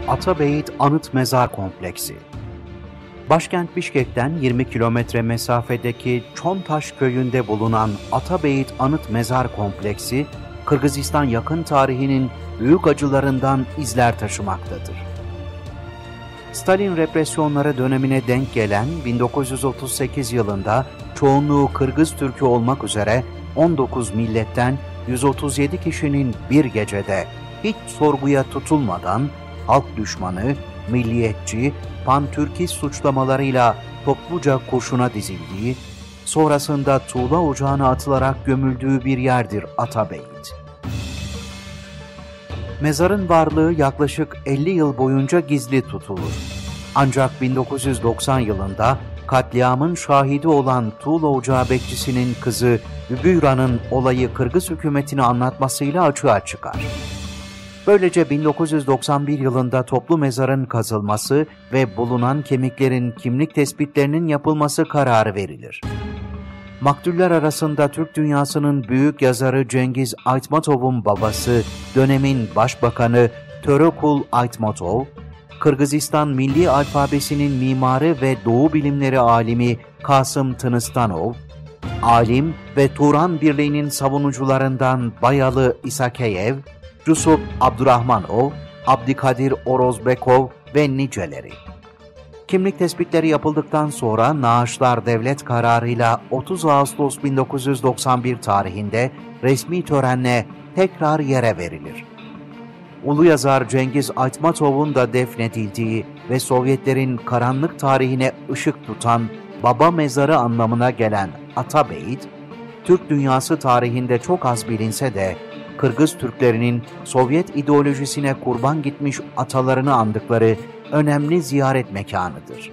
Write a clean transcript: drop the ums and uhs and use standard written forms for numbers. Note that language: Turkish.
Atabeyit Anıt Mezar Kompleksi. Başkent Bişkek'ten 20 kilometre mesafedeki Çontaş köyünde bulunan Atabeyit Anıt Mezar Kompleksi, Kırgızistan yakın tarihinin büyük acılarından izler taşımaktadır. Stalin represyonları dönemine denk gelen 1938 yılında çoğunluğu Kırgız Türk'ü olmak üzere 19 milletten 137 kişinin bir gecede hiç sorguya tutulmadan halk düşmanı, milliyetçi, pan-Türkist suçlamalarıyla topluca kurşuna dizildiği, sonrasında tuğla ocağına atılarak gömüldüğü bir yerdir Atabeyit. Mezarın varlığı yaklaşık 50 yıl boyunca gizli tutulur. Ancak 1990 yılında katliamın şahidi olan tuğla ocağı bekçisinin kızı Übüyra'nın olayı Kırgız hükümetine anlatmasıyla açığa çıkar. Böylece 1991 yılında toplu mezarın kazılması ve bulunan kemiklerin kimlik tespitlerinin yapılması kararı verilir. Maktuller arasında Türk dünyasının büyük yazarı Cengiz Aytmatov'un babası, dönemin başbakanı Törekul Aytmatov, Kırgızistan Milli Alfabesi'nin mimarı ve Doğu bilimleri alimi Kasım Tınıstanov, alim ve Turan Birliği'nin savunucularından Bayalı İsakeyev, Yusuf Abdurrahmanov, Abdikadir Orozbekov ve niceleri. Kimlik tespitleri yapıldıktan sonra naaşlar devlet kararıyla 30 Ağustos 1991 tarihinde resmi törenle tekrar yere verilir. Ulu yazar Cengiz Aytmatov'un da defnedildiği ve Sovyetlerin karanlık tarihine ışık tutan baba mezarı anlamına gelen Atabeyit, Türk dünyası tarihinde çok az bilinse de Kırgız Türklerinin Sovyet ideolojisine kurban gitmiş atalarını andıkları önemli ziyaret mekanıdır.